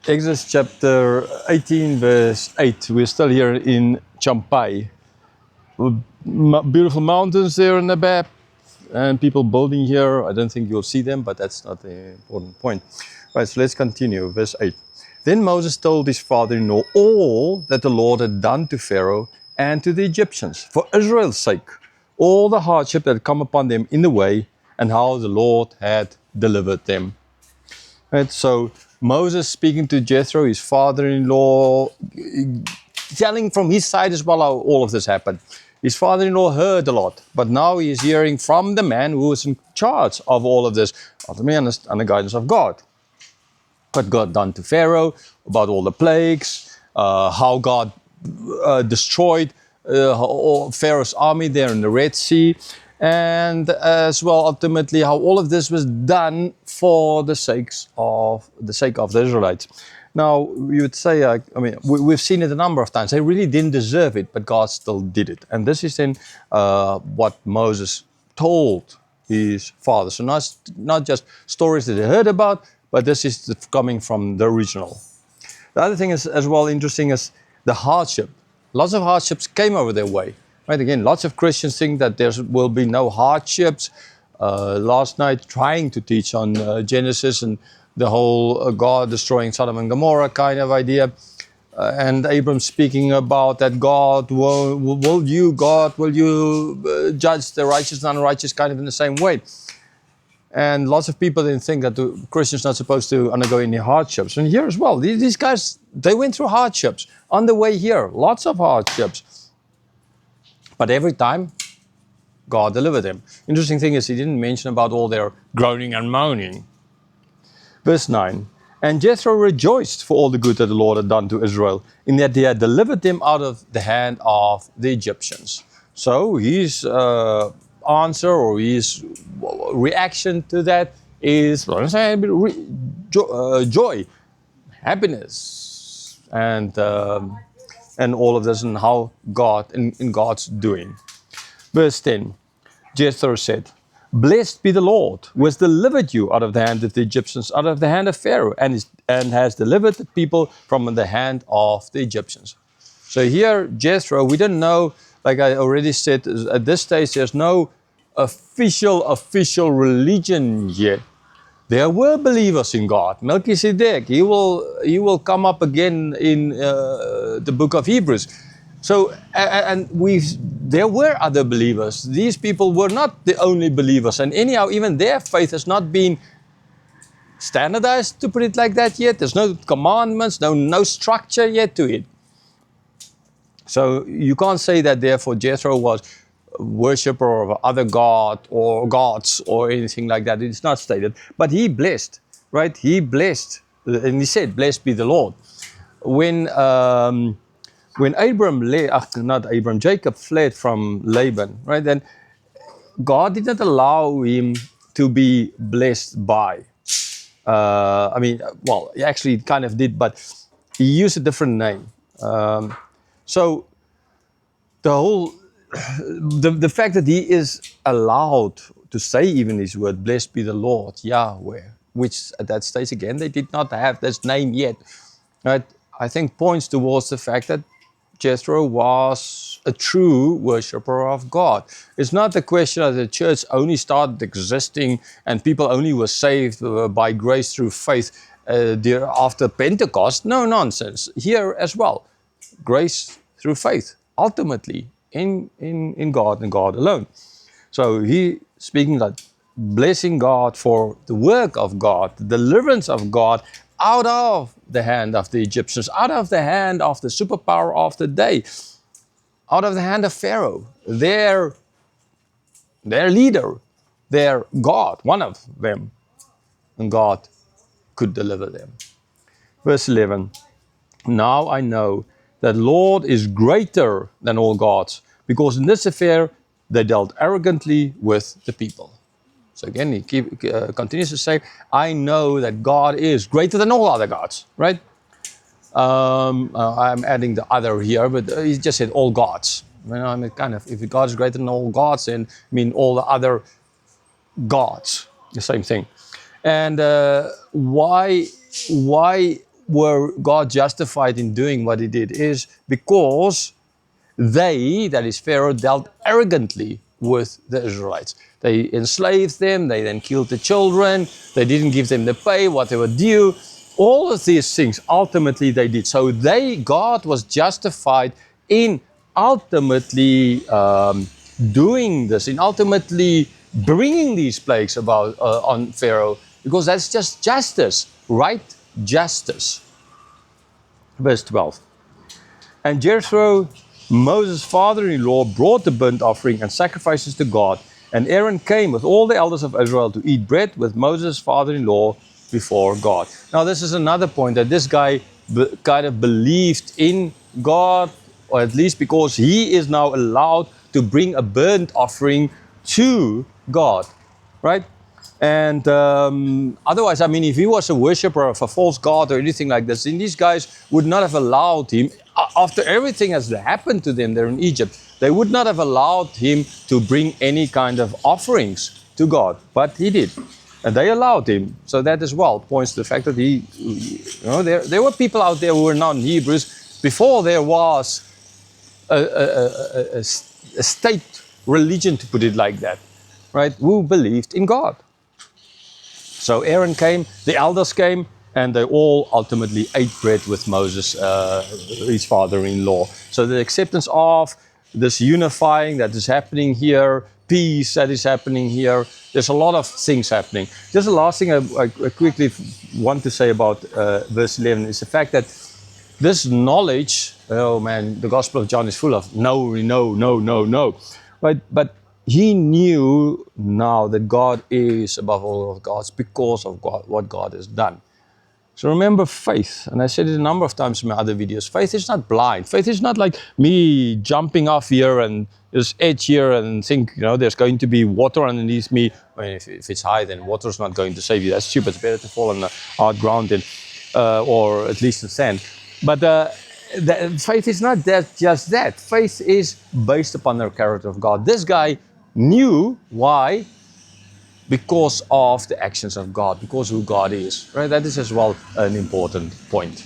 Exodus chapter 18, verse 8. We're still here in Champai. Beautiful mountains there in the back, and people building here. I don't think you'll see them, but that's not the important point. Right, so let's continue. Verse 8. Then Moses told his father-in-law all that the Lord had done to Pharaoh and to the Egyptians for Israel's sake, all the hardship that had come upon them in the way, and how the Lord had delivered them. Right, so Moses speaking to Jethro, his father-in-law, telling from his side as well how all of this happened. His father-in-law heard a lot, but now he is hearing from the man who was in charge of all of this, ultimately under guidance of God. What God done to Pharaoh, about all the plagues, how God destroyed Pharaoh's army there in the Red Sea, and as well ultimately how all of this was done for the sake of the Israelites. Now you would say, we've seen it a number of times. They really didn't deserve it, but God still did it, and this is then what Moses told his father. So not just stories that they heard about, but this is coming from the original. The other thing is as well interesting is the hardship. Lots of hardships came over their way. Right, again, lots of Christians think that there will be no hardships. Last night, trying to teach on Genesis and the whole God destroying Sodom and Gomorrah kind of idea. And Abram speaking about that God, will you judge the righteous and unrighteous kind of in the same way. And lots of people didn't think that the Christians are not supposed to undergo any hardships. And here as well, these guys, they went through hardships. On the way here, lots of hardships. But every time, God delivered them. Interesting thing is, he didn't mention about all their groaning and moaning. Verse 9. And Jethro rejoiced for all the good that the Lord had done to Israel, in that he had delivered them out of the hand of the Egyptians. So his answer or his reaction to that is joy, happiness, and all of this, and how God in God's doing. Verse 10. Jethro said, "Blessed be the Lord, who has delivered you out of the hand of the Egyptians, out of the hand of Pharaoh, and has delivered the people from the hand of the Egyptians." So here, Jethro, we don't know, like I already said, at this stage, there's no official religion yet. There were believers in God. Melchizedek, he will come up again in the book of Hebrews. So, and there were other believers. These people were not the only believers. And anyhow, even their faith has not been standardized, to put it like that, yet. There's no commandments, no structure yet to it. So you can't say that therefore Jethro was a worshipper of other god or gods or anything like that. It's not stated. But he blessed, right? He blessed, and he said, "Blessed be the Lord." When Jacob fled from Laban, right? Then God did not allow him to be blessed by. He actually kind of did, but he used a different name. So the fact that he is allowed to say even his word, "Blessed be the Lord, Yahweh," which at that stage again they did not have this name yet, right? I think points towards the fact that Jethro was a true worshipper of God. It's not the question that the church only started existing and people only were saved by grace through faith after Pentecost. No nonsense. Here as well, grace through faith, ultimately in God and God alone. So he speaking like blessing God for the work of God, the deliverance of God out of the hand of the Egyptians, out of the hand of the superpower of the day, out of the hand of Pharaoh, their leader, their God, one of them, and God could deliver them. Verse 11. Now I know that Lord is greater than all gods, because in this affair they dealt arrogantly with the people. So again, he continues to say, I know that God is greater than all other gods, right? I'm adding the other here, but he just said all gods. If God is greater than all gods, then all the other gods, the same thing. And why were God justified in doing what he did is because they, that is Pharaoh, dealt arrogantly with the Israelites. They enslaved them, they then killed the children, they didn't give them the pay, what they were due. All of these things, ultimately they did. So God was justified in ultimately doing this, in ultimately bringing these plagues about on Pharaoh, because that's just justice, right? Justice. Verse 12. And Jethro, Moses' father-in-law, brought the burnt offering and sacrifices to God. And Aaron came with all the elders of Israel to eat bread with Moses' father-in-law before God. Now this is another point, that this guy kind of believed in God, or at least because he is now allowed to bring a burnt offering to God, right? And otherwise, I mean, if he was a worshipper of a false god or anything like this, then these guys would not have allowed him, after everything has happened to them there in Egypt, they would not have allowed him to bring any kind of offerings to God. But he did. And they allowed him. So that as well points to the fact that he, you know, there were people out there who were non-Hebrews before there was a state religion, to put it like that, right, who believed in God. So Aaron came, the elders came, and they all ultimately ate bread with Moses, his father-in-law. So the acceptance of this unifying that is happening here, peace that is happening here, there's a lot of things happening. Just the last thing I quickly want to say about verse 11 is the fact that this knowledge, oh man, the Gospel of John is full of no, right? But he knew now that God is above all of gods because of God, what God has done. So remember faith, and I said it a number of times in my other videos, faith is not blind. Faith is not like me jumping off here and this edge here and think, you know, there's going to be water underneath me. I mean, if it's high, then water's not going to save you. That's stupid. It's better to fall on the hard ground than, or at least in sand. But faith is not just that. Faith is based upon the character of God. This guy knew why. Because of the actions of God, because who God is. Right? That is as well an important point.